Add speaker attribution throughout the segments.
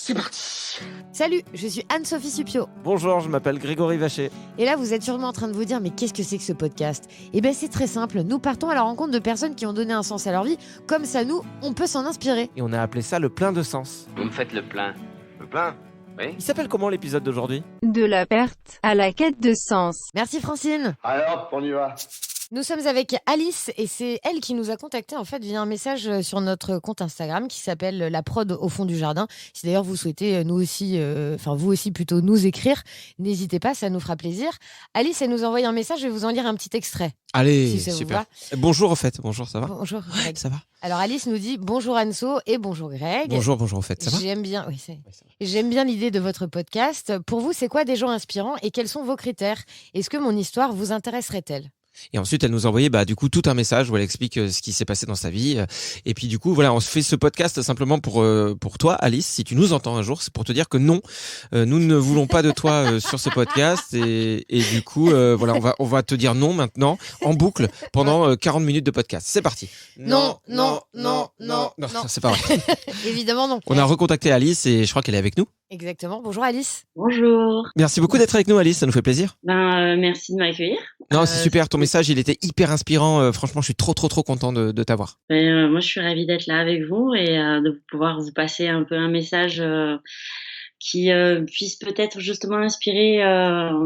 Speaker 1: c'est parti.
Speaker 2: Salut, je suis Anne-Sophie Supio.
Speaker 3: Bonjour, je m'appelle Grégory Vacher.
Speaker 2: Et là, vous êtes sûrement en train de vous dire, mais qu'est-ce que c'est que ce podcast ? Eh bien, c'est très simple. Nous partons à la rencontre de personnes qui ont donné un sens à leur vie. Comme ça, nous, on peut s'en inspirer.
Speaker 3: Et on a appelé ça le plein de sens.
Speaker 1: Vous me faites le plein. Le plein ? Oui.
Speaker 3: Il s'appelle comment l'épisode d'aujourd'hui ?
Speaker 4: De la perte à la quête de sens.
Speaker 2: Merci Francine.
Speaker 1: Alors, on y va.
Speaker 2: Nous sommes avec Alice et c'est elle qui nous a contactés en fait via un message sur notre compte Instagram qui s'appelle La Prod au fond du jardin. Si d'ailleurs vous souhaitez vous aussi plutôt nous écrire, n'hésitez pas, ça nous fera plaisir. Alice, elle nous a envoyé un message, je vais vous en lire un petit extrait.
Speaker 3: Allez,
Speaker 2: Si ça vous
Speaker 3: super.
Speaker 2: va.
Speaker 3: Bonjour au fait, bonjour, ça va ?
Speaker 2: Bonjour Greg.
Speaker 3: Ça va ?
Speaker 2: Alors Alice nous dit bonjour Anso et bonjour Greg.
Speaker 3: Bonjour au fait, ça va ?
Speaker 2: J'aime bien, J'aime bien l'idée de votre podcast. Pour vous, c'est quoi des gens inspirants et quels sont vos critères ? Est-ce que mon histoire vous intéresserait-elle ?
Speaker 3: Et ensuite, elle nous a envoyé du coup tout un message où elle explique ce qui s'est passé dans sa vie. Et puis du coup, voilà, on se fait ce podcast simplement pour toi, Alice, si tu nous entends un jour, c'est pour te dire que non, nous ne voulons pas de toi sur ce podcast. Et du coup, voilà, on va te dire non maintenant en boucle pendant 40 minutes de podcast. C'est parti.
Speaker 2: Non,
Speaker 3: c'est pas vrai.
Speaker 2: Évidemment non.
Speaker 3: On a recontacté Alice et je crois qu'elle est avec nous.
Speaker 2: Exactement. Bonjour Alice.
Speaker 5: Bonjour.
Speaker 3: Merci beaucoup d'être avec nous, Alice, ça nous fait plaisir.
Speaker 5: Merci de m'accueillir.
Speaker 3: Non, c'est super, ton message, il était hyper inspirant. Franchement, je suis trop content de t'avoir.
Speaker 5: Moi, je suis ravie d'être là avec vous et de pouvoir vous passer un peu un message qui puisse peut-être justement inspirer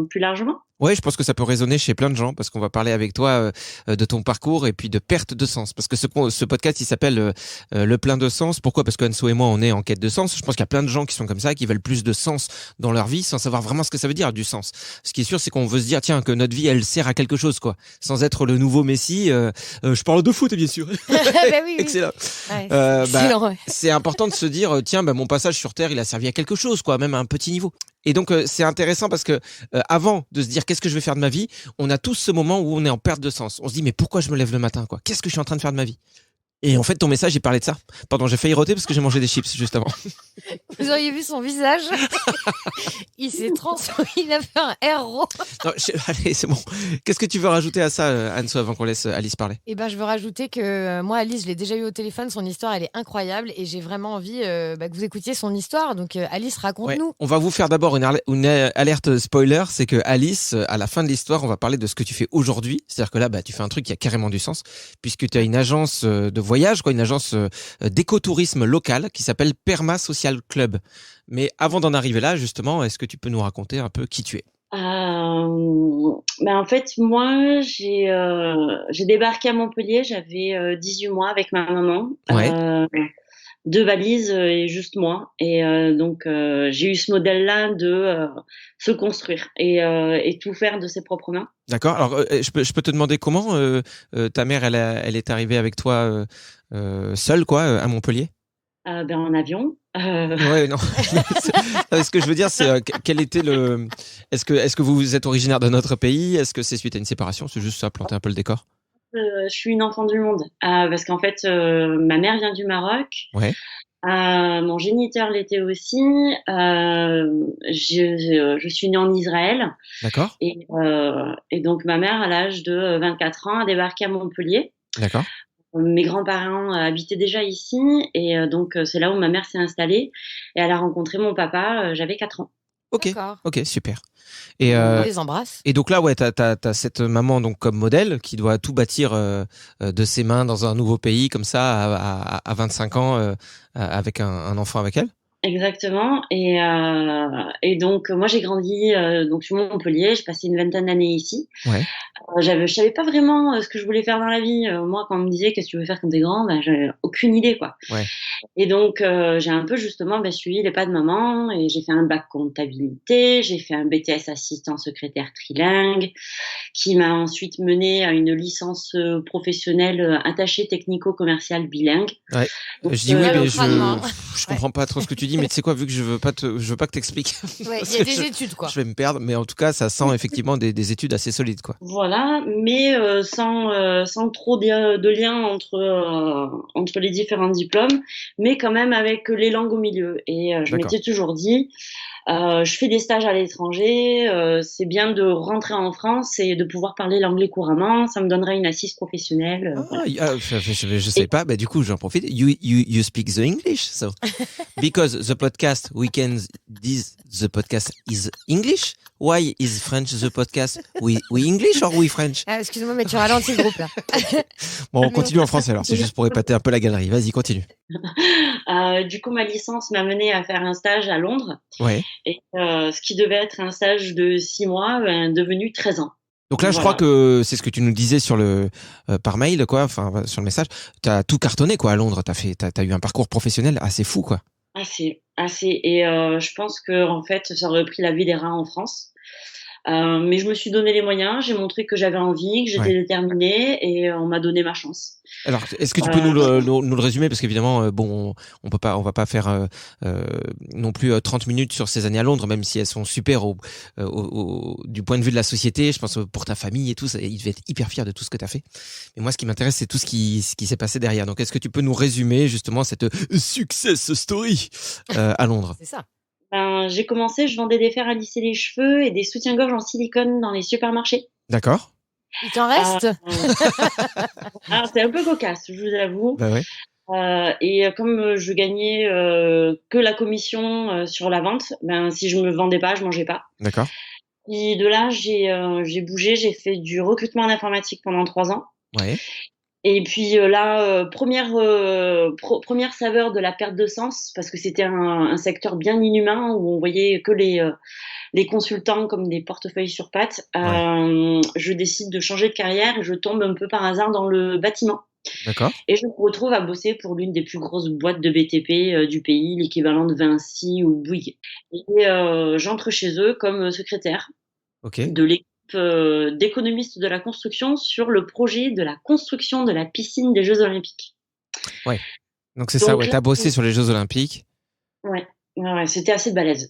Speaker 5: plus largement.
Speaker 3: Ouais, je pense que ça peut résonner chez plein de gens parce qu'on va parler avec toi de ton parcours et puis de perte de sens. Parce que ce podcast, il s'appelle Le plein de sens. Pourquoi ? Parce que Anso et moi, on est en quête de sens. Je pense qu'il y a plein de gens qui sont comme ça, qui veulent plus de sens dans leur vie sans savoir vraiment ce que ça veut dire, du sens. Ce qui est sûr, c'est qu'on veut se dire, tiens, que notre vie, elle sert à quelque chose, quoi. Sans être le nouveau Messi. Je parle de foot, bien sûr.
Speaker 2: Oui.
Speaker 3: Excellent.
Speaker 2: Ouais,
Speaker 3: excellent, ouais. C'est important de se dire, tiens, mon passage sur Terre, il a servi à quelque chose, quoi, même à un petit niveau. Et donc, c'est intéressant parce que avant de se dire qu'est-ce que je vais faire de ma vie, on a tous ce moment où on est en perte de sens. On se dit, mais pourquoi je me lève le matin, quoi ? Qu'est-ce que je suis en train de faire de ma vie ? Et en fait, ton message, il parlait de ça. Pardon, j'ai failli roter parce que j'ai mangé des chips juste avant.
Speaker 2: Vous auriez vu son visage. Il s'est transformé, il a fait un héros.
Speaker 3: Allez, c'est bon. Qu'est-ce que tu veux rajouter à ça, Anso, avant qu'on laisse Alice parler ?
Speaker 2: Eh ben, je veux rajouter que moi, Alice, je l'ai déjà eu au téléphone. Son histoire, elle est incroyable et j'ai vraiment envie que vous écoutiez son histoire. Donc, Alice, raconte-nous.
Speaker 3: Ouais. On va vous faire d'abord une alerte spoiler. C'est que Alice, à la fin de l'histoire, on va parler de ce que tu fais aujourd'hui. C'est-à-dire que là, tu fais un truc qui a carrément du sens puisque tu as une agence de voyage, une agence d'écotourisme local qui s'appelle Perma Social Club. Mais avant d'en arriver là, justement, est-ce que tu peux nous raconter un peu qui tu es ?
Speaker 5: En fait, moi, j'ai débarqué à Montpellier, j'avais 18 mois avec ma maman.
Speaker 3: Ouais.
Speaker 5: 2 valises et juste moi. Et donc, j'ai eu ce modèle-là de se construire et tout faire de ses propres mains.
Speaker 3: D'accord. Alors, je peux te demander comment ta mère, elle est arrivée avec toi seule, quoi, à Montpellier ?
Speaker 5: En avion.
Speaker 3: Ouais, non. Ce que je veux dire, c'est quel était le. Est-ce que vous êtes originaire d'un autre pays ? Est-ce que c'est suite à une séparation ? C'est juste ça, planter un peu le décor.
Speaker 5: Je suis une enfant du monde parce qu'en fait, ma mère vient du Maroc.
Speaker 3: Ouais.
Speaker 5: Mon géniteur l'était aussi. Je suis née en Israël.
Speaker 3: D'accord.
Speaker 5: Et donc ma mère, à l'âge de 24 ans, a débarqué à Montpellier.
Speaker 3: D'accord.
Speaker 5: Mes grands-parents habitaient déjà ici et donc c'est là où ma mère s'est installée et elle a rencontré mon papa, j'avais 4 ans.
Speaker 3: Ok, super. Et
Speaker 2: on les embrasse.
Speaker 3: Et donc là, ouais, t'as cette maman donc comme modèle qui doit tout bâtir de ses mains dans un nouveau pays comme ça à 25 ans avec un enfant avec elle.
Speaker 5: Exactement. Et donc moi j'ai grandi donc sur Montpellier, j'ai passé une vingtaine d'années ici.
Speaker 3: Ouais.
Speaker 5: Je savais pas vraiment ce que je voulais faire dans la vie. Moi, quand on me disait qu'est-ce que tu veux faire quand t'es grand, j'avais aucune idée, quoi.
Speaker 3: Ouais.
Speaker 5: Et donc j'ai un peu justement suivi les pas de maman et j'ai fait un bac comptabilité, j'ai fait un BTS assistant secrétaire trilingue, qui m'a ensuite mené à une licence professionnelle attachée technico-commerciale bilingue.
Speaker 3: Ouais.
Speaker 5: Donc,
Speaker 3: je dis oui, mais je comprends pas trop ce que tu dis, mais tu sais quoi, vu que je veux pas que t'expliques.
Speaker 2: Ouais, il y a des études, quoi.
Speaker 3: Je vais me perdre, mais en tout cas, ça sent effectivement des études assez solides, quoi.
Speaker 5: Voilà, mais sans trop de lien entre les différents diplômes, mais quand même avec les langues au milieu. Et je m'étais toujours dit, Je fais des stages à l'étranger. C'est bien de rentrer en France et de pouvoir parler l'anglais couramment. Ça me donnerait une assise professionnelle. Voilà.
Speaker 3: Je sais pas. Bah, du coup, j'en profite. You speak the English, so because the podcast the podcast is English. Why is French the podcast? We English or we French?
Speaker 2: Excuse-moi, mais tu ralentis le groupe là.
Speaker 3: Bon, on continue en français alors. C'est juste pour épater un peu la galerie. Vas-y, continue.
Speaker 5: Du coup, ma licence m'a menée à faire un stage à Londres.
Speaker 3: Ouais.
Speaker 5: Et ce qui devait être un stage de 6 mois, devenu 13 ans.
Speaker 3: Donc là, je crois que c'est ce que tu nous disais sur le par mail, quoi. Enfin, sur le message. T'as tout cartonné, quoi, à Londres. T'as eu un parcours professionnel assez fou, quoi.
Speaker 5: Assez. Et je pense que en fait, ça aurait pris la vie des rats en France. Mais je me suis donné les moyens, j'ai montré que j'avais envie, que j'étais déterminée et on m'a donné ma chance.
Speaker 3: Alors, est-ce que tu peux nous le résumer, parce qu'évidemment, bon, on va pas faire non plus 30 minutes sur ces années à Londres, même si elles sont super du point de vue de la société. Je pense pour ta famille et tout, ils devaient être hyper fiers de tout ce que tu as fait. Mais moi, ce qui m'intéresse, c'est tout ce qui s'est passé derrière. Donc, est-ce que tu peux nous résumer justement cette success story à Londres?
Speaker 2: C'est ça.
Speaker 5: J'ai commencé, je vendais des fers à lisser les cheveux et des soutiens-gorge en silicone dans les supermarchés.
Speaker 3: D'accord.
Speaker 2: Il t'en reste
Speaker 5: Alors, c'est un peu cocasse, je vous avoue.
Speaker 3: Bah ouais.
Speaker 5: Et comme je gagnais que la commission sur la vente, si je me vendais pas, je mangeais pas.
Speaker 3: D'accord.
Speaker 5: Et de là, j'ai bougé, j'ai fait du recrutement en informatique pendant 3 ans.
Speaker 3: Ouais.
Speaker 5: Et puis là, première saveur de la perte de sens, parce que c'était un secteur bien inhumain où on voyait que les consultants comme des portefeuilles sur pattes. Je décide de changer de carrière et je tombe un peu par hasard dans le bâtiment.
Speaker 3: D'accord.
Speaker 5: Et je me retrouve à bosser pour l'une des plus grosses boîtes de BTP du pays, l'équivalent de Vinci ou Bouygues. Et j'entre chez eux comme secrétaire de l'équipe d'économistes de la construction sur le projet de la construction de la piscine des Jeux Olympiques.
Speaker 3: Ouais. Donc c'est ça, ouais. T'as bossé sur les Jeux Olympiques.
Speaker 5: Ouais, c'était assez balèze.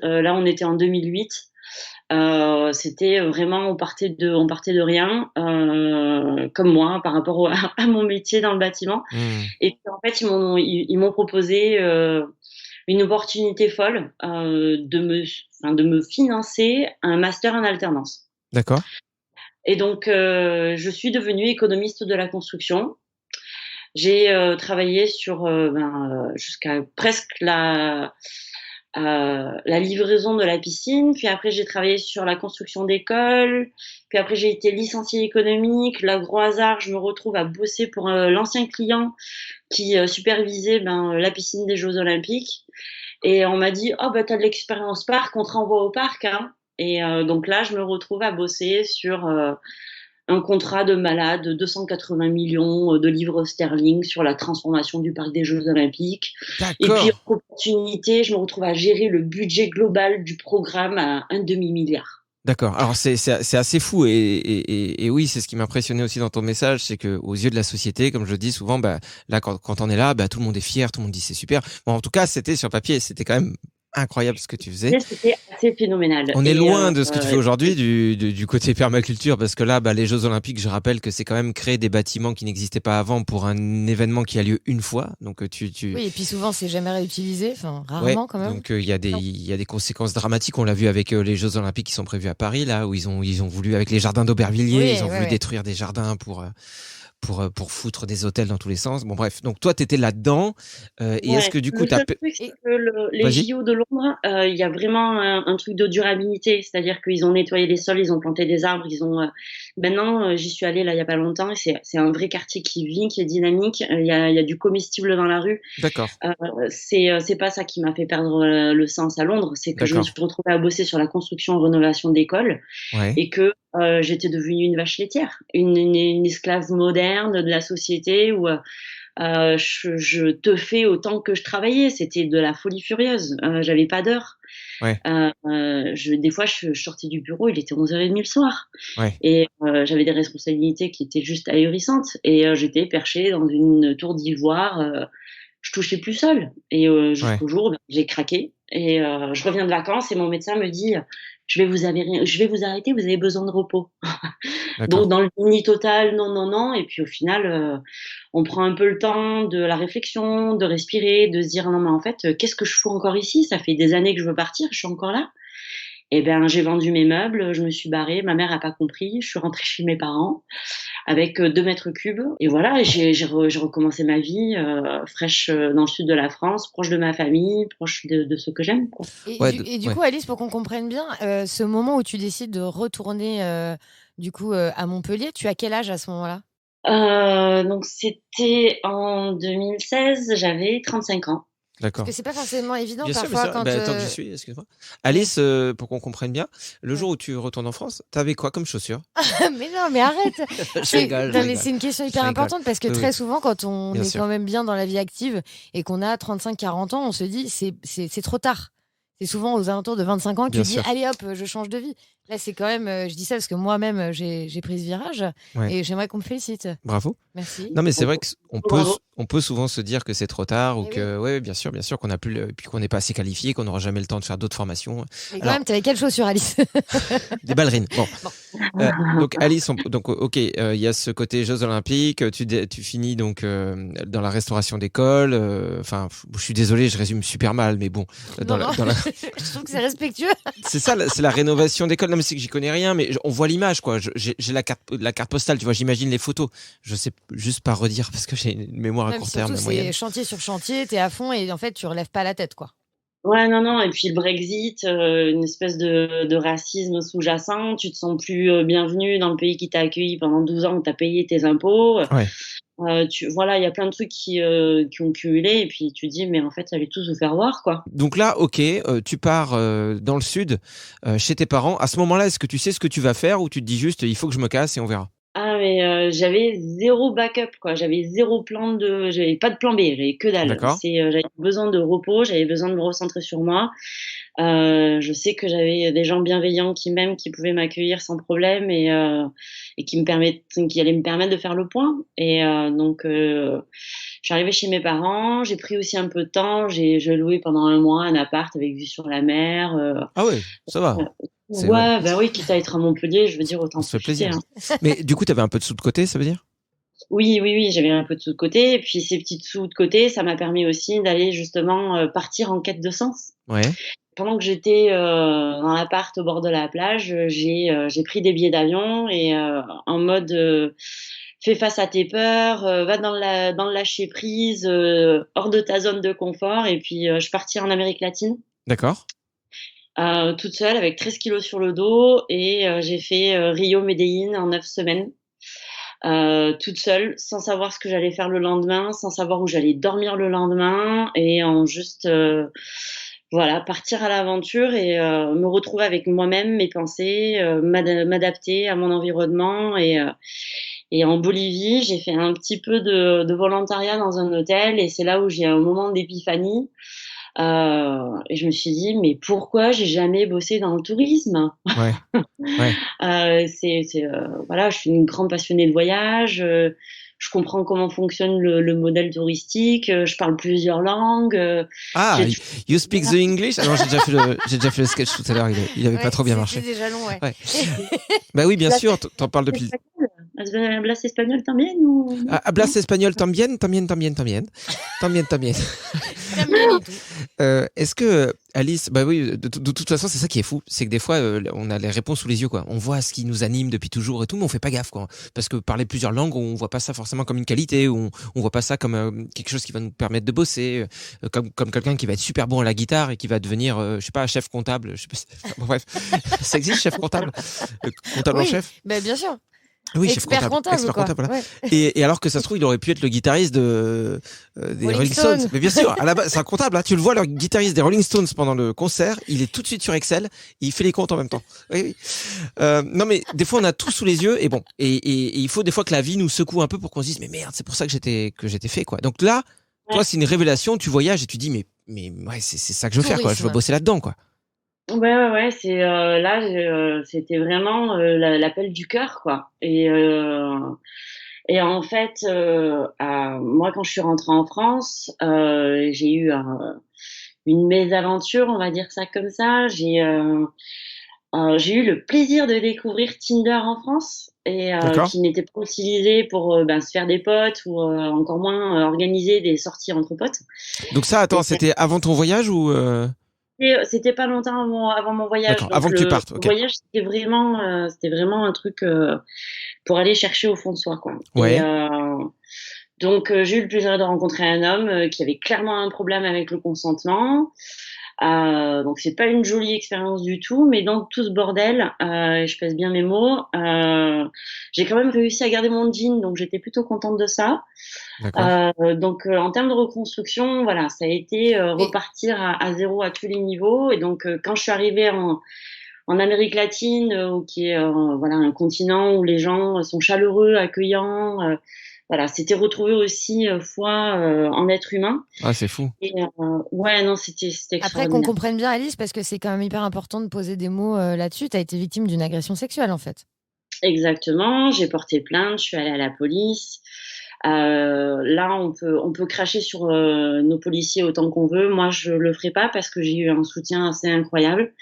Speaker 5: Là, on était en 2008. C'était vraiment, on partait de rien, comme moi, par rapport à mon métier dans le bâtiment. Et puis, en fait, ils m'ont proposé une opportunité folle de me financer un master en alternance.
Speaker 3: D'accord.
Speaker 5: Et donc, je suis devenue économiste de la construction. J'ai travaillé sur jusqu'à presque la livraison de la piscine. Puis après, j'ai travaillé sur la construction d'écoles. Puis après, j'ai été licenciée économique. Là, gros hasard, je me retrouve à bosser pour l'ancien client qui supervisait la piscine des Jeux Olympiques. Et on m'a dit, oh, t'as de l'expérience parc, on te renvoie au parc, hein. Et donc là, je me retrouve à bosser sur un contrat de malade, 280 millions de livres sterling sur la transformation du parc des Jeux Olympiques.
Speaker 3: D'accord.
Speaker 5: Et puis, opportunité, je me retrouve à gérer le budget global du programme à un demi-milliard.
Speaker 3: D'accord. Alors c'est assez fou et oui, c'est ce qui m'impressionnait aussi dans ton message, c'est que aux yeux de la société, comme je le dis souvent, là quand on est là, tout le monde est fier, tout le monde dit c'est super. Bon, en tout cas, c'était sur papier, c'était quand même incroyable ce que tu faisais.
Speaker 5: C'était assez phénoménal.
Speaker 3: On est loin de ce que tu fais aujourd'hui du côté permaculture, parce que là, les Jeux Olympiques, je rappelle que c'est quand même créer des bâtiments qui n'existaient pas avant pour un événement qui a lieu une fois. Donc
Speaker 2: Oui, et puis souvent c'est jamais réutilisé, enfin rarement quand même.
Speaker 3: Donc il y a des conséquences dramatiques. On l'a vu avec les Jeux Olympiques qui sont prévus à Paris, là où ils ont voulu, avec les jardins d'Aubervilliers, ils ont voulu détruire des jardins pour foutre des hôtels dans tous les sens. Bon, bref. Donc, toi, t'étais là-dedans. Et est-ce que du coup,
Speaker 5: le truc, c'est que les JO de Londres, il y a vraiment un truc de durabilité. C'est-à-dire qu'ils ont nettoyé les sols, ils ont planté des arbres, maintenant, j'y suis allée, là, il y a pas longtemps, et c'est un vrai quartier qui vit, qui est dynamique. Il y a du comestible dans la rue.
Speaker 3: D'accord.
Speaker 5: C'est pas ça qui m'a fait perdre le sens à Londres. C'est que je me suis retrouvée à bosser sur la construction et rénovation d'écoles. Et que j'étais devenue une vache laitière, une esclave moderne de la société où je te fais autant que je travaillais. C'était de la folie furieuse. J'avais pas d'heure. Des fois, je sortais du bureau, il était 11h30 le soir. Et j'avais des responsabilités qui étaient juste ahurissantes. Et j'étais perchée dans une tour d'ivoire. Je touchais plus seule. Et jusqu'au jour, j'ai craqué. Et je reviens de vacances et mon médecin me dit... je vais vous arrêter, vous avez besoin de repos.
Speaker 3: D'accord.
Speaker 5: Donc dans le déni total, non, non, non. Et puis au final, on prend un peu le temps de la réflexion, de respirer, de se dire non mais en fait, qu'est-ce que je fous encore ici? Ça fait des années que je veux partir, je suis encore là. Eh ben j'ai vendu mes meubles, je me suis barrée. Ma mère a pas compris, je suis rentrée chez mes parents avec 2 mètres cubes. Et voilà, j'ai recommencé ma vie fraîche dans le sud de la France, proche de ma famille, proche de ceux que j'aime, quoi.
Speaker 3: Ouais,
Speaker 2: Et du
Speaker 3: ouais.
Speaker 2: coup, Alice, pour qu'on comprenne bien, ce moment où tu décides de retourner du coup à Montpellier, tu as quel âge à ce moment-là?
Speaker 5: Donc c'était en 2016, j'avais 35 ans.
Speaker 2: Parce
Speaker 3: D'accord.
Speaker 2: que c'est pas forcément évident
Speaker 3: Bien sûr,
Speaker 2: parfois
Speaker 3: bien sûr.
Speaker 2: quand.
Speaker 3: Bah, tant que j'y suis, excuse-moi. Alice, pour qu'on comprenne bien, le jour où tu retournes en France, t'avais quoi comme chaussures?
Speaker 2: Mais non, mais arrête.
Speaker 3: Je rigole, je
Speaker 2: Non, mais
Speaker 3: rigole.
Speaker 2: c'est une question
Speaker 3: Je
Speaker 2: hyper
Speaker 3: rigole.
Speaker 2: importante parce que
Speaker 3: Oui,
Speaker 2: très
Speaker 3: oui.
Speaker 2: souvent, quand on
Speaker 3: Bien
Speaker 2: est
Speaker 3: sûr.
Speaker 2: quand même bien dans la vie active et qu'on a 35-40 ans, on se dit c'est trop tard. C'est souvent aux alentours de 25 ans que
Speaker 3: Bien
Speaker 2: tu dis
Speaker 3: sûr.
Speaker 2: allez hop, je change de vie. Là, c'est quand même, je dis ça parce que moi-même, j'ai pris ce virage
Speaker 3: Ouais.
Speaker 2: et j'aimerais qu'on me félicite.
Speaker 3: Bravo.
Speaker 2: Merci.
Speaker 3: Non, mais c'est vrai qu'on peut,
Speaker 5: Bravo.
Speaker 3: on peut souvent se dire que c'est trop tard ou
Speaker 2: Eh
Speaker 3: que, ouais, bien sûr, qu'on n'a plus, puis qu'on n'est pas assez qualifié, qu'on n'aura jamais le temps de faire d'autres formations.
Speaker 2: Mais quand
Speaker 3: Alors,
Speaker 2: même, t'avais quelles chaussures, Alice?
Speaker 3: des ballerines. Bon.
Speaker 2: Bon.
Speaker 3: Donc Alice, donc ok, il y a ce côté Jeux Olympiques. Tu finis donc dans la restauration d'école. Enfin, je suis désolé, je résume super mal, mais bon,
Speaker 2: Non, non.
Speaker 3: dans la-
Speaker 2: Je trouve que c'est respectueux.
Speaker 3: c'est ça, c'est la rénovation d'école. Non, mais c'est que j'y connais rien, mais on voit l'image, quoi. J'ai la carte postale, tu vois. J'imagine les photos. Je sais juste pas redire parce que j'ai une mémoire à
Speaker 2: Même
Speaker 3: court terme,
Speaker 2: surtout,
Speaker 3: la moyenne.
Speaker 2: c'est chantier sur chantier, t'es à fond et en fait, tu relèves pas la tête, quoi.
Speaker 5: Ouais, non, non. Et puis le Brexit, une espèce de racisme sous-jacent. Tu te sens plus bienvenue dans le pays qui t'a accueilli pendant 12 ans, où t'as payé tes impôts.
Speaker 3: Ouais.
Speaker 5: Voilà, il y a plein de trucs qui ont cumulé. Et puis tu dis, mais en fait, ça allait tous vous faire voir, quoi.
Speaker 3: Donc là, ok, tu pars dans le sud, chez tes parents. À ce moment-là, est-ce que tu sais ce que tu vas faire ou tu te dis juste, il faut que je me casse et on verra?
Speaker 5: Ah, mais j'avais zéro backup, quoi. J'avais zéro j'avais pas de plan B, j'avais que dalle.
Speaker 3: D'accord.
Speaker 5: J'avais besoin de repos, j'avais besoin de me recentrer sur moi. Je sais que j'avais des gens bienveillants qui m'aiment, qui pouvaient m'accueillir sans problème et qui allaient me permettre de faire le point. Et donc, je suis arrivée chez mes parents. J'ai pris aussi un peu de temps. J'ai loué pendant un mois un appart avec vue sur la mer.
Speaker 3: Ah ouais, ça va. C'est
Speaker 5: Ouais, bah oui, quitte à être à Montpellier, je veux dire, autant
Speaker 3: On se fait
Speaker 5: profiter,
Speaker 3: plaisir.
Speaker 5: hein.
Speaker 3: Mais du coup, tu avais un peu de sous de côté, ça veut dire?
Speaker 5: Oui, oui, oui, j'avais un peu de sous de côté. Et puis ces petits sous de côté, ça m'a permis aussi d'aller justement partir en quête de sens.
Speaker 3: Ouais.
Speaker 5: Pendant que j'étais dans l'appart au bord de la plage, j'ai pris des billets d'avion et en mode fais face à tes peurs, va dans le lâcher prise, hors de ta zone de confort. Et puis je suis partie en Amérique latine.
Speaker 3: D'accord.
Speaker 5: Toute seule avec 13 kilos sur le dos et j'ai fait Rio Medellín en 9 semaines. Toute seule, sans savoir ce que j'allais faire le lendemain, sans savoir où j'allais dormir le lendemain et en juste voilà, partir à l'aventure et me retrouver avec moi-même, mes pensées, m'adapter à mon environnement et en Bolivie, j'ai fait un petit peu de volontariat dans un hôtel et c'est là où j'ai un moment d'épiphanie. Et je me suis dit, mais pourquoi j'ai jamais bossé dans le tourisme?
Speaker 3: Ouais. Ouais.
Speaker 5: Voilà, je suis une grande passionnée de voyage. Je comprends comment fonctionne le modèle touristique. Je parle plusieurs langues.
Speaker 3: Ah,
Speaker 5: J'ai
Speaker 3: you speak the English? Ah non, j'ai déjà fait le sketch tout à l'heure. Il avait pas trop bien marché.
Speaker 2: C'était déjà long, ouais.
Speaker 3: Ouais. Bah oui, bien sûr. T'en parles depuis.
Speaker 5: Hablas espagnol también ou...
Speaker 3: Hablas espagnol también, también, también, también. También, también.
Speaker 2: También et tout.
Speaker 3: Est-ce que Alice, bah oui, de toute façon, c'est ça qui est fou, c'est que des fois, on a les réponses sous les yeux, quoi. On voit ce qui nous anime depuis toujours et tout, mais on fait pas gaffe, quoi. Parce que parler plusieurs langues, on voit pas ça forcément comme une qualité, ou on voit pas ça comme quelque chose qui va nous permettre de bosser, comme quelqu'un qui va être super bon à la guitare et qui va devenir, je sais pas, chef comptable. Je sais pas, bon, bref, ça existe, chef comptable, comptable en
Speaker 2: Oui,
Speaker 3: chef.
Speaker 2: bah, bien sûr.
Speaker 3: Oui, chef
Speaker 2: Expert comptable,
Speaker 3: expert
Speaker 2: quoi.
Speaker 3: comptable, voilà.
Speaker 2: Ouais.
Speaker 3: Et alors que ça se trouve, il aurait pu être le guitariste des Rolling Stones. Mais bien sûr, à la base, c'est un comptable. Hein. Tu le vois, le guitariste des Rolling Stones pendant le concert, il est tout de suite sur Excel, il fait les comptes en même temps. Oui, oui. Non, mais des fois, on a tout sous les yeux, et bon, et il faut des fois que la vie nous secoue un peu pour qu'on se dise, mais merde, c'est pour ça que j'étais fait, quoi. Donc là, toi, c'est une révélation, tu voyages et tu dis, mais ouais, c'est ça que je veux faire, quoi. Je veux bosser là-dedans, quoi.
Speaker 5: Ouais, c'est là, c'était vraiment l'appel du cœur, quoi. Et en fait, moi, quand je suis rentrée en France, j'ai eu une mésaventure, on va dire ça comme ça. J'ai eu le plaisir de découvrir Tinder en France et
Speaker 3: D'accord.
Speaker 5: qui n'était pas utilisé pour se faire des potes ou encore moins organiser des sorties entre potes.
Speaker 3: Donc ça,
Speaker 5: Et
Speaker 3: attends, c'était avant ton voyage ou
Speaker 5: c'était pas longtemps avant mon voyage.
Speaker 3: D'accord,
Speaker 5: Donc
Speaker 3: avant que tu partes,
Speaker 5: le
Speaker 3: ok.
Speaker 5: voyage, c'était vraiment un truc pour aller chercher au fond de soi, quoi.
Speaker 3: Ouais.
Speaker 5: Et donc j'ai eu le plaisir de rencontrer un homme qui avait clairement un problème avec le consentement. Donc c'est pas une jolie expérience du tout, mais dans tout ce bordel, je pèse bien mes mots, j'ai quand même réussi à garder mon jean, donc j'étais plutôt contente de ça.
Speaker 3: D'accord.
Speaker 5: Donc en termes de reconstruction, voilà, ça a été
Speaker 2: Mais-
Speaker 5: repartir à zéro à tous les niveaux. Et donc quand je suis arrivée en Amérique latine, qui est voilà un continent où les gens sont chaleureux, accueillants, voilà, c'était retrouver aussi foi en être humain.
Speaker 3: Ah, c'est fou.
Speaker 5: Et ouais, non, c'était
Speaker 2: Après, qu'on
Speaker 5: extraordinaire.
Speaker 2: comprenne bien, Alice, parce que c'est quand même hyper important de poser des mots là-dessus. Tu as été victime d'une agression sexuelle, en fait.
Speaker 5: Exactement, j'ai porté plainte, je suis allée à la police. Là, on peut cracher sur nos policiers autant qu'on veut. Moi, je le ferai pas parce que j'ai eu un soutien assez incroyable.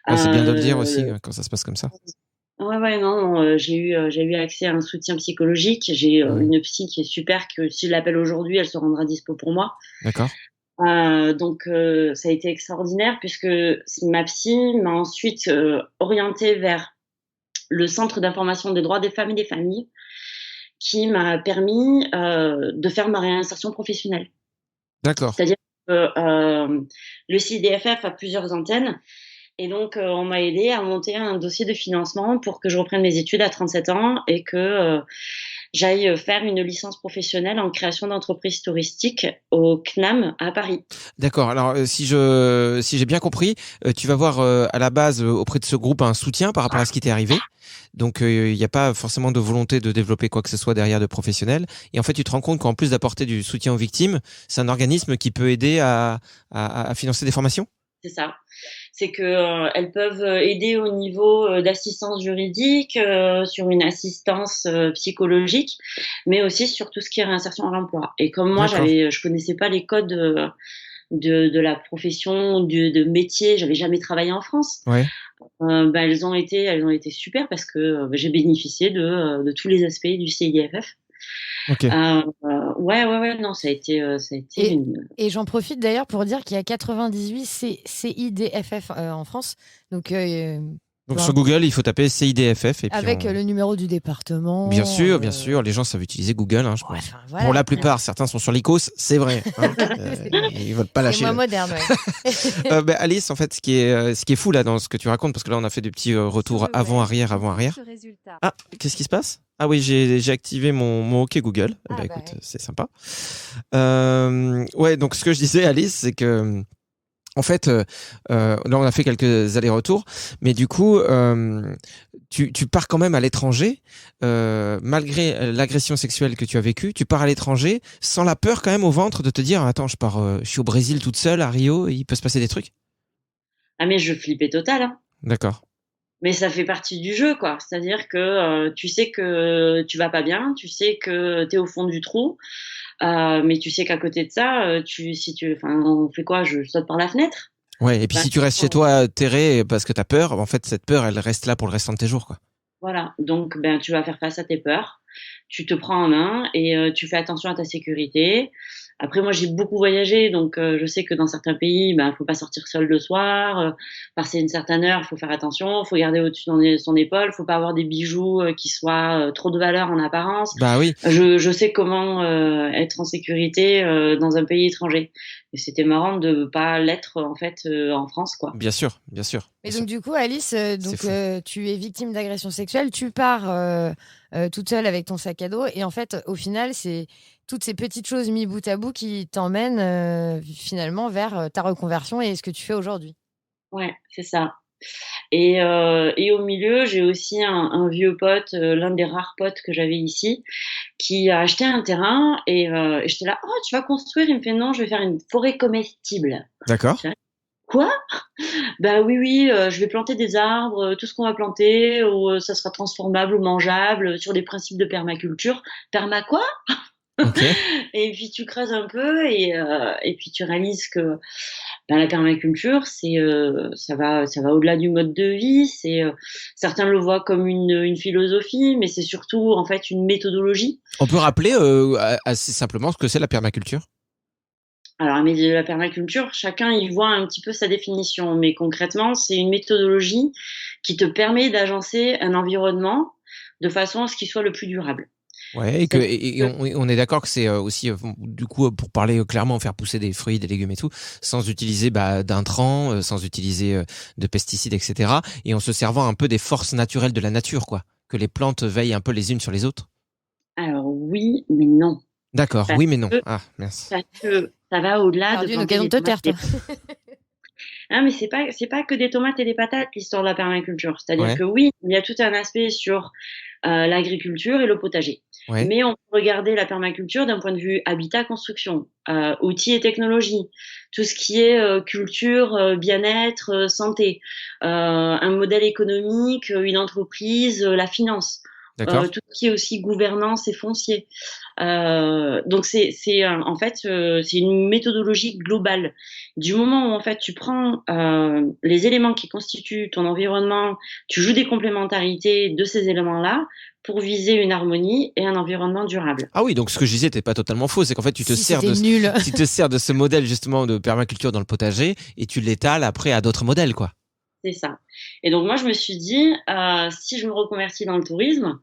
Speaker 3: Ouais, c'est bien de le dire aussi
Speaker 5: Euh,
Speaker 3: quand ça se passe comme ça.
Speaker 5: ouais, non, j'ai eu accès à un soutien psychologique. J'ai
Speaker 3: Mhm.
Speaker 5: une psy qui est super, que si je l'appelle aujourd'hui, elle se rendra dispo pour moi.
Speaker 3: D'accord.
Speaker 5: Donc ça a été extraordinaire puisque ma psy m'a ensuite orientée vers le Centre d'information des droits des femmes et des familles, qui m'a permis de faire ma réinsertion professionnelle.
Speaker 3: D'accord.
Speaker 5: C'est-à-dire que le CIDFF a plusieurs antennes. Et donc, on m'a aidé à monter un dossier de financement pour que je reprenne mes études à 37 ans et que j'aille faire une licence professionnelle en création d'entreprises touristiques au CNAM à Paris.
Speaker 3: D'accord. Alors, si j'ai bien compris, tu vas voir à la base auprès de ce groupe un soutien par rapport à ce qui t'est arrivé. Donc, il n'y a pas forcément de volonté de développer quoi que ce soit derrière de professionnel. Et en fait, tu te rends compte qu'en plus d'apporter du soutien aux victimes, c'est un organisme qui peut aider à financer des formations.
Speaker 5: C'est ça. C'est que elles peuvent aider au niveau d'assistance juridique, sur une assistance psychologique, mais aussi sur tout ce qui est réinsertion à l'emploi. Et comme moi,
Speaker 3: D'accord.
Speaker 5: je connaissais pas les codes de la profession, de métier, j'avais jamais travaillé en France.
Speaker 3: Ouais.
Speaker 5: Elles ont été super parce que j'ai bénéficié de tous les aspects du CIDFF.
Speaker 3: Ok.
Speaker 5: Ouais, non, ça a été
Speaker 2: Et,
Speaker 5: une.
Speaker 2: et j'en profite d'ailleurs pour dire qu'il y a 98 CIDFF en France. Donc,
Speaker 3: Donc sur Google, il faut taper CIDFF et puis
Speaker 2: avec le numéro du département.
Speaker 3: Bien sûr, les gens savent utiliser Google, hein, je pense.
Speaker 2: Enfin, voilà.
Speaker 3: Pour la plupart, certains sont sur l'ICOS, c'est vrai. Hein. Ils veulent pas
Speaker 2: C'est
Speaker 3: lâcher.
Speaker 2: moins moderne, ouais.
Speaker 3: Alice, en fait, ce qui est fou là dans ce que tu racontes, parce que là on a fait des petits retours avant-arrière. Ah, qu'est-ce qui se passe? Ah oui, j'ai activé mon OK Google.
Speaker 2: Ah, bah
Speaker 3: écoute,
Speaker 2: ouais.
Speaker 3: c'est sympa. Ouais, donc ce que je disais, Alice, c'est que en fait, là on a fait quelques allers-retours, mais du coup, tu pars quand même à l'étranger, malgré l'agression sexuelle que tu as vécue, tu pars à l'étranger sans la peur quand même au ventre de te dire, attends, je suis au Brésil toute seule, à Rio, et il peut se passer des trucs.
Speaker 5: Ah mais je flippais total, hein.
Speaker 3: D'accord.
Speaker 5: Mais ça fait partie du jeu, quoi. C'est-à-dire que tu sais que tu vas pas bien, tu sais que t'es au fond du trou, mais tu sais qu'à côté de ça, on fait quoi? Je saute par la fenêtre.
Speaker 3: Ouais, et puis
Speaker 5: Bah,
Speaker 3: si tu restes chez toi terré parce que t'as peur, en fait, cette peur, elle reste là pour le restant de tes jours, quoi.
Speaker 5: Voilà. Donc, tu vas faire face à tes peurs, tu te prends en main et tu fais attention à ta sécurité. Après, moi, j'ai beaucoup voyagé, donc je sais que dans certains pays, faut pas sortir seul le soir. Passer une certaine heure, faut faire attention, faut garder au-dessus de son épaule, faut pas avoir des bijoux qui soient trop de valeur en apparence.
Speaker 3: Bah oui.
Speaker 5: Je sais comment être en sécurité dans un pays étranger. Et c'était marrant de pas l'être en fait en France, quoi.
Speaker 3: Bien sûr, bien sûr.
Speaker 2: Mais
Speaker 3: bien
Speaker 2: donc
Speaker 3: sûr.
Speaker 2: du coup, Alice,
Speaker 3: fou.
Speaker 2: tu es victime d'agression sexuelle, tu pars toute seule avec ton sac à dos, et en fait, au final, c'est toutes ces petites choses mis bout à bout qui t'emmènent finalement vers ta reconversion et ce que tu fais aujourd'hui.
Speaker 5: Ouais, c'est ça. Et au milieu, j'ai aussi un vieux pote, l'un des rares potes que j'avais ici, qui a acheté un terrain et j'étais là, oh, tu vas construire? Il me fait non, je vais faire une forêt comestible.
Speaker 3: D'accord.
Speaker 5: Quoi? Bah oui, je vais planter des arbres, tout ce qu'on va planter, ou ça sera transformable ou mangeable sur des principes de permaculture. Perma quoi?
Speaker 3: Ok.
Speaker 5: Et puis tu creuses un peu et puis tu réalises que la permaculture, ça va au-delà du mode de vie. Certains le voient comme une philosophie, mais c'est surtout en fait une méthodologie.
Speaker 3: On peut rappeler assez simplement ce que c'est la permaculture?
Speaker 5: Alors, mais la permaculture, chacun y voit un petit peu sa définition, mais concrètement, c'est une méthodologie qui te permet d'agencer un environnement de façon à ce qu'il soit le plus durable.
Speaker 3: Ouais, et on est d'accord que c'est aussi, du coup, pour parler clairement, faire pousser des fruits, des légumes et tout, sans utiliser d'intrants, sans utiliser de pesticides, etc. Et en se servant un peu des forces naturelles de la nature, quoi. Que les plantes veillent un peu les unes sur les autres.
Speaker 5: Alors oui, mais non.
Speaker 3: D'accord, oui, mais non. Ah, merci.
Speaker 5: Parce que ça va au-delà
Speaker 2: Perdu
Speaker 5: de
Speaker 2: une occasion de te taire, toi.
Speaker 5: Ah, mais c'est pas que des tomates et des patates, l'histoire de la permaculture. C'est-à-dire
Speaker 3: Ouais.
Speaker 5: que oui, il y a tout un aspect sur l'agriculture et le potager.
Speaker 3: Ouais.
Speaker 5: Mais on peut regarder la permaculture d'un point de vue habitat, construction, outils et technologies, tout ce qui est culture, bien-être, santé, un modèle économique, une entreprise, la finance.
Speaker 3: D'accord.
Speaker 5: Tout ce qui est aussi gouvernance et foncier. Donc en fait c'est une méthodologie globale. Du moment où en fait tu prends les éléments qui constituent ton environnement, tu joues des complémentarités de ces éléments-là pour viser une harmonie et un environnement durable.
Speaker 3: Ah oui, donc ce que je disais n'était pas totalement faux, c'est qu'en fait tu te sers
Speaker 2: nul.
Speaker 3: tu te sers de ce modèle justement de permaculture dans le potager et tu l'étales après à d'autres modèles, quoi.
Speaker 5: C'est ça. Et donc moi je me suis dit si je me reconvertis dans le tourisme,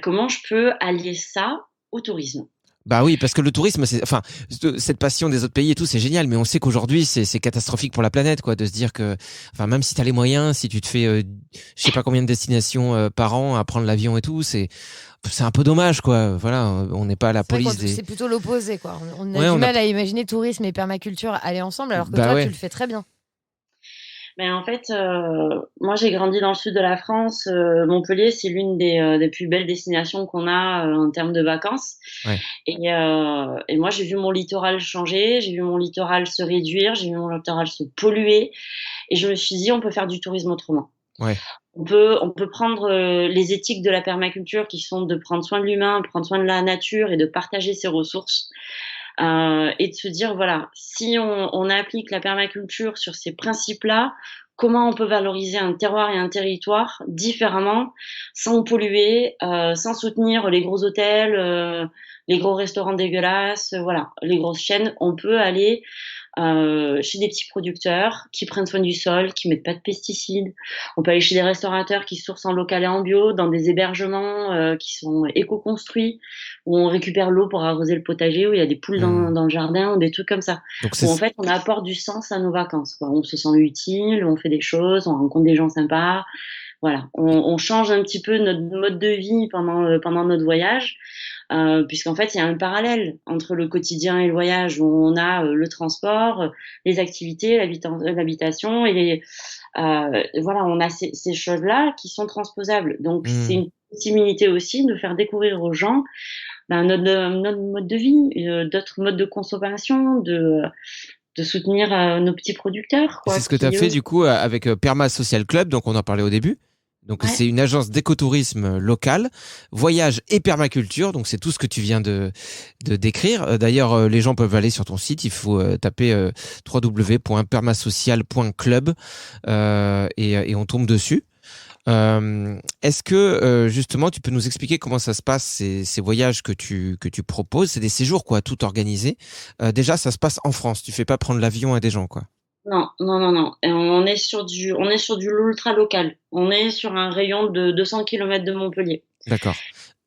Speaker 5: comment je peux allier ça au tourisme?
Speaker 3: Bah oui, parce que le tourisme, cette passion des autres pays et tout, c'est génial, mais on sait qu'aujourd'hui, c'est catastrophique pour la planète, quoi, de se dire que, même si t'as les moyens, si tu te fais, je sais pas combien de destinations par an à prendre l'avion et tout, c'est un peu dommage, quoi. Voilà, on n'est pas à la police des.
Speaker 2: C'est plutôt l'opposé, quoi. On a du mal à imaginer tourisme et permaculture aller ensemble, alors que toi, tu le fais très bien.
Speaker 5: Mais en fait, moi j'ai grandi dans le sud de la France. Montpellier, c'est l'une des plus belles destinations qu'on a en termes de vacances.
Speaker 3: Ouais.
Speaker 5: Et moi j'ai vu mon littoral changer, j'ai vu mon littoral se réduire, j'ai vu mon littoral se polluer. Et je me suis dit, on peut faire du tourisme autrement.
Speaker 3: Ouais.
Speaker 5: On peut prendre les éthiques de la permaculture qui sont de prendre soin de l'humain, prendre soin de la nature et de partager ses ressources. Et de se dire, voilà, si on applique la permaculture sur ces principes-là, comment on peut valoriser un terroir et un territoire différemment, sans polluer, sans soutenir les gros hôtels, les gros restaurants dégueulasses, voilà, les grosses chaînes. On peut aller chez des petits producteurs qui prennent soin du sol, qui mettent pas de pesticides. On peut aller chez des restaurateurs qui sourcent en local et en bio, dans des hébergements qui sont éco-construits, où on récupère l'eau pour arroser le potager, où il y a des poules dans le jardin, ou des trucs comme ça. Donc, où en fait, on apporte du sens à nos vacances, quoi. On se sent utile, on fait des choses, on rencontre des gens sympas. Voilà, on change un petit peu notre mode de vie pendant notre voyage. Puisqu'en fait, il y a un parallèle entre le quotidien et le voyage, où on a le transport, les activités, l'habitation, et voilà, on a ces choses-là qui sont transposables. Donc, c'est une possibilité aussi de faire découvrir aux gens notre mode de vie, d'autres modes de consommation, de soutenir nos petits producteurs, quoi.
Speaker 3: C'est ce que tu as fait du coup avec Perma Social Club, donc on en parlait au début. Donc c'est une agence d'écotourisme local, voyage et permaculture. Donc c'est tout ce que tu viens de décrire. D'ailleurs, les gens peuvent aller sur ton site. Il faut taper www.permasocial.club et on tombe dessus. Est-ce que justement tu peux nous expliquer comment ça se passe ces voyages que tu proposes? C'est des séjours, quoi, tout organisé. Déjà, ça se passe en France. Tu fais pas prendre l'avion à des gens, quoi.
Speaker 5: Non. Et on est sur du ultra local. On est sur un rayon de 200 km de Montpellier.
Speaker 3: D'accord.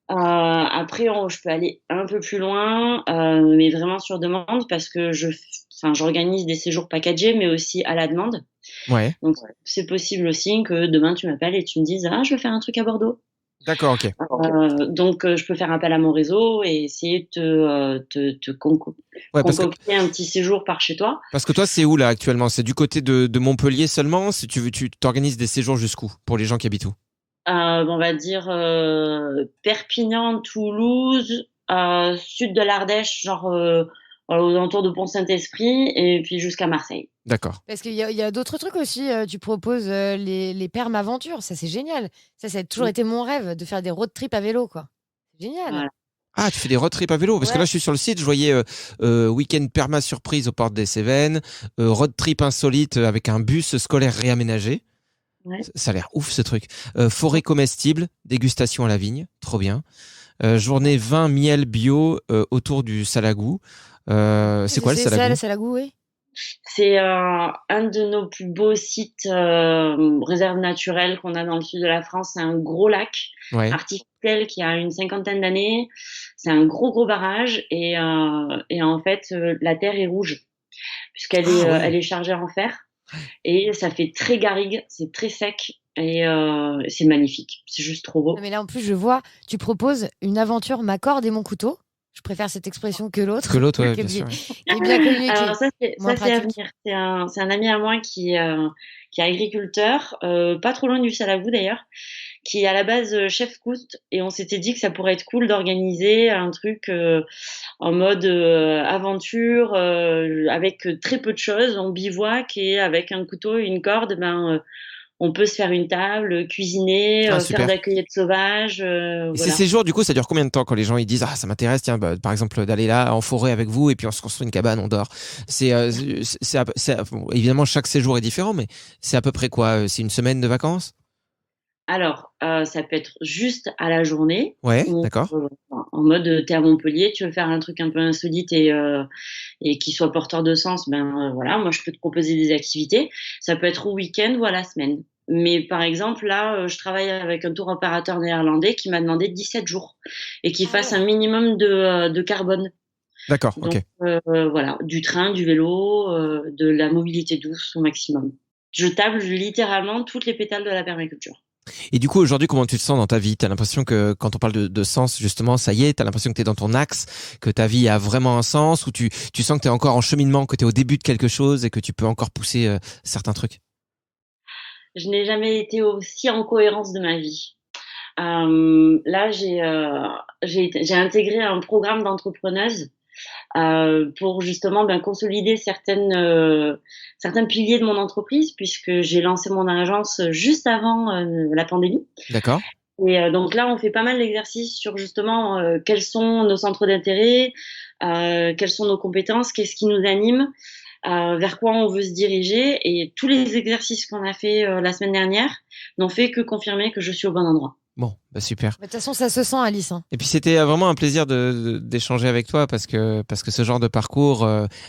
Speaker 5: Après, je peux aller un peu plus loin, mais vraiment sur demande, parce que j'organise des séjours packagés, mais aussi à la demande.
Speaker 3: Ouais.
Speaker 5: Donc, c'est possible aussi que demain tu m'appelles et tu me dises, je veux faire un truc à Bordeaux.
Speaker 3: D'accord, ok.
Speaker 5: Donc, je peux faire appel à mon réseau et essayer de te concocter un petit séjour par chez toi.
Speaker 3: Parce que toi, c'est où là actuellement? C'est du côté de Montpellier seulement? Si tu t'organises des séjours jusqu'où pour les gens qui habitent où?
Speaker 5: On va dire Perpignan, Toulouse, sud de l'Ardèche, genre aux alentours de Pont-Saint-Esprit, et puis jusqu'à Marseille.
Speaker 3: D'accord.
Speaker 2: Parce qu'il y a d'autres trucs aussi. Tu proposes les permaventures. Ça, c'est génial. Ça a toujours été mon rêve, de faire des road trips à vélo, quoi. C'est génial.
Speaker 5: Voilà.
Speaker 3: Ah, tu fais des road trips à vélo? Parce que là, je suis sur le site, je voyais week-end perma surprise aux portes des Cévennes, road trip insolite avec un bus scolaire réaménagé.
Speaker 5: Ouais.
Speaker 3: Ça a l'air ouf ce truc. Forêt comestible, dégustation à la vigne, trop bien. Journée vin miel bio autour du Salagou. C'est quoi le
Speaker 2: C'est ça,
Speaker 3: Salagou?
Speaker 2: le Salagou, oui.
Speaker 5: C'est un de nos plus beaux sites réserves naturelles qu'on a dans le sud de la France. C'est un gros lac
Speaker 3: Ouais.
Speaker 5: artificiel qui a une 50aine d'années. C'est un gros barrage et en fait la terre est rouge puisqu'elle est
Speaker 3: ouais.
Speaker 5: elle est chargée en fer et ça fait très garrigue, c'est très sec et c'est magnifique. C'est juste trop beau.
Speaker 2: Non, mais là, en plus, je vois, tu proposes une aventure ma corde et mon couteau. Je préfère cette expression que l'autre.
Speaker 3: Que l'autre, ouais,
Speaker 2: qui est
Speaker 3: bien sûr.
Speaker 2: qui est bien connue.
Speaker 5: Alors ça c'est
Speaker 2: moins
Speaker 5: à
Speaker 2: pratique.
Speaker 5: venir. C'est un ami à moi qui est agriculteur, pas trop loin du Salagou d'ailleurs, qui est à la base chef scout et on s'était dit que ça pourrait être cool d'organiser un truc en mode aventure avec très peu de choses, on bivouac et avec un couteau et une corde, on peut se faire une table, cuisiner,
Speaker 3: super.
Speaker 5: faire de la cueillette sauvage.
Speaker 3: Et
Speaker 5: Voilà.
Speaker 3: ces séjours, du coup, ça dure combien de temps quand les gens ils disent ah ça m'intéresse, tiens, par exemple d'aller là en forêt avec vous et puis on se construit une cabane, on dort. Bon, évidemment chaque séjour est différent, mais c'est à peu près quoi? C'est une semaine de vacances?
Speaker 5: Alors, ça peut être juste à la journée.
Speaker 3: Ouais,
Speaker 5: Ou,
Speaker 3: d'accord.
Speaker 5: en mode, t'es à Montpellier, tu veux faire un truc un peu insolite et qui soit porteur de sens, voilà, moi je peux te proposer des activités. Ça peut être au week-end ou à la semaine. Mais par exemple, là, je travaille avec un tour opérateur néerlandais qui m'a demandé 17 jours et qu'il fasse un minimum de carbone.
Speaker 3: D'accord,
Speaker 5: Donc,
Speaker 3: ok.
Speaker 5: voilà, du train, du vélo, de la mobilité douce au maximum. Je table littéralement toutes les pétales de la permaculture.
Speaker 3: Et du coup, aujourd'hui, comment tu te sens dans ta vie? T'as l'impression que quand on parle de sens, justement, ça y est, t'as l'impression que t'es dans ton axe, que ta vie a vraiment un sens, ou tu sens que t'es encore en cheminement, que t'es au début de quelque chose et que tu peux encore pousser certains trucs?
Speaker 5: Je n'ai jamais été aussi en cohérence de ma vie. Là, j'ai intégré un programme d'entrepreneuse pour justement consolider certains piliers de mon entreprise, puisque j'ai lancé mon agence juste avant la pandémie.
Speaker 3: D'accord.
Speaker 5: Et donc là, on fait pas mal d'exercices sur justement quels sont nos centres d'intérêt, quelles sont nos compétences, qu'est-ce qui nous anime, vers quoi on veut se diriger. Et tous les exercices qu'on a fait la semaine dernière n'ont fait que confirmer que je suis au bon endroit.
Speaker 3: Bon, bah super.
Speaker 2: De toute façon, ça se sent, Alice. Hein.
Speaker 3: Et puis c'était vraiment un plaisir d'échanger avec toi parce que ce genre de parcours,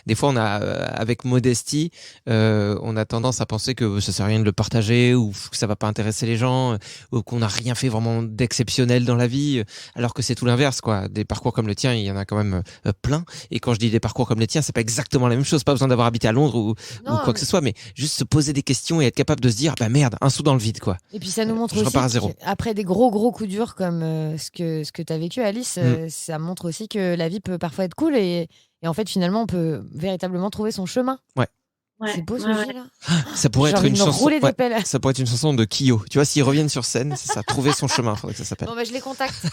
Speaker 3: des fois on a avec modestie, on a tendance à penser que ça sert à rien de le partager ou que ça va pas intéresser les gens ou qu'on n'a rien fait vraiment d'exceptionnel dans la vie, alors que c'est tout l'inverse quoi. Des parcours comme le tien, il y en a quand même plein. Et quand je dis des parcours comme le tien, c'est pas exactement la même chose. Pas besoin d'avoir habité à Londres ou quoi que ce soit, mais juste se poser des questions et être capable de se dire bah merde, un sou dans le vide quoi.
Speaker 2: Et puis ça nous montre
Speaker 3: Je
Speaker 2: aussi
Speaker 3: repars à zéro.
Speaker 2: après des gros coups durs comme ce que tu as vécu, Alice, ça montre aussi que la vie peut parfois être cool et en fait finalement on peut véritablement trouver son chemin.
Speaker 3: Ouais.
Speaker 2: C'est beau ce jeu là.
Speaker 3: Ça pourrait être une chanson.
Speaker 2: Rouler des pelles.
Speaker 3: Ça pourrait être une chanson de Kyo. Tu vois, s'ils reviennent sur scène, c'est ça, trouver son chemin, faudrait que ça s'appelle.
Speaker 2: Bon je les contacte.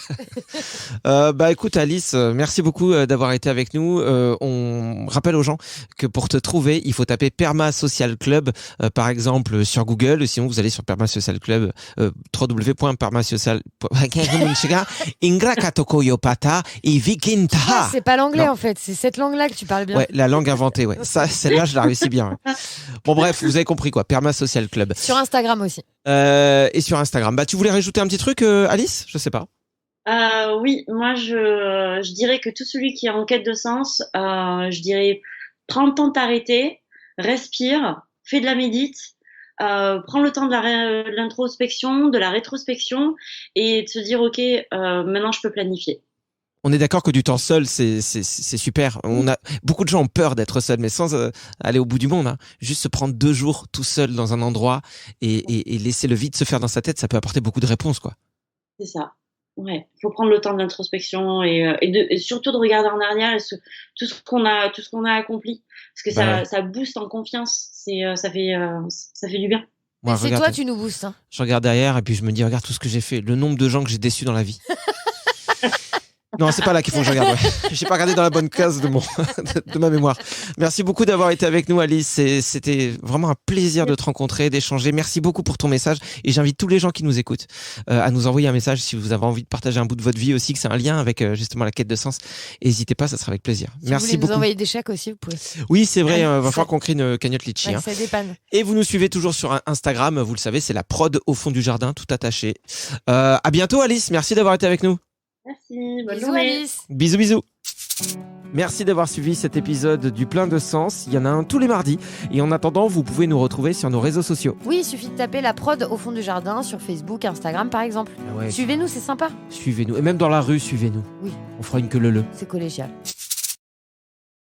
Speaker 3: Écoute Alice, merci beaucoup d'avoir été avec nous. On rappelle aux gens que pour te trouver, il faut taper Perma Social Club par exemple sur Google, sinon vous allez sur Perma Social Club www.permasocial.
Speaker 2: C'est pas l'anglais en fait, c'est cette langue là que tu parles bien.
Speaker 3: Ouais, la langue inventée, ouais. Ça, celle-là, je la réussis bien. Ouais. Bon bref, vous avez compris quoi, Perma Social Club.
Speaker 2: Sur Instagram aussi.
Speaker 3: Et sur Instagram. Tu voulais rajouter un petit truc, Alice? Je sais pas.
Speaker 5: Oui, moi je dirais que tout celui qui est en quête de sens, je dirais prends le temps de t'arrêter, respire, fais de la médite, prends le temps de l'introspection, de la rétrospection et de se dire ok, maintenant je peux planifier.
Speaker 3: On est d'accord que du temps seul, c'est super. Beaucoup de gens ont peur d'être seuls, mais sans aller au bout du monde. Hein. Juste se prendre 2 jours tout seul dans un endroit et laisser le vide se faire dans sa tête, ça peut apporter beaucoup de réponses, quoi.
Speaker 5: C'est ça. Ouais, faut prendre le temps de l'introspection et surtout de regarder en arrière tout ce qu'on a accompli, parce que ça booste en confiance. Ça fait du bien.
Speaker 3: Moi,
Speaker 2: c'est toi, tu nous boostes. Hein.
Speaker 3: Je regarde derrière et puis je me dis regarde tout ce que j'ai fait, le nombre de gens que j'ai déçus dans la vie. Non, c'est pas là qu'il faut que je regarde. Ouais. J'ai pas regardé dans la bonne case de ma mémoire. Merci beaucoup d'avoir été avec nous, Alice. C'était vraiment un plaisir de te rencontrer, d'échanger. Merci beaucoup pour ton message. Et j'invite tous les gens qui nous écoutent à nous envoyer un message si vous avez envie de partager un bout de votre vie aussi, que c'est un lien avec justement la quête de sens. N'hésitez pas, ça sera avec plaisir.
Speaker 2: Si
Speaker 3: Merci
Speaker 2: vous voulez
Speaker 3: beaucoup.
Speaker 2: nous envoyer des chèques aussi, vous pouvez.
Speaker 3: Oui, c'est vrai. Va falloir qu'on crée une cagnotte litchi.
Speaker 2: Ouais,
Speaker 3: Hein.
Speaker 2: ça dépanne.
Speaker 3: Et vous nous suivez toujours sur Instagram. Vous le savez, c'est la prod au fond du jardin, tout attaché. À bientôt, Alice. Merci d'avoir été avec nous.
Speaker 5: Merci, bonne
Speaker 2: Bisous,
Speaker 5: journée.
Speaker 2: Alice.
Speaker 3: Bisous, bisous. Merci d'avoir suivi cet épisode du Plein de Sens. Il y en a un tous les mardis. Et en attendant, vous pouvez nous retrouver sur nos réseaux sociaux.
Speaker 2: Oui, il suffit de taper la prod au fond du jardin sur Facebook, Instagram par exemple.
Speaker 3: Ouais,
Speaker 2: Suivez-nous, c'est sympa.
Speaker 3: suivez-nous. Et même dans la rue, suivez-nous.
Speaker 2: Oui.
Speaker 3: On fera une queue leu.
Speaker 2: C'est collégial.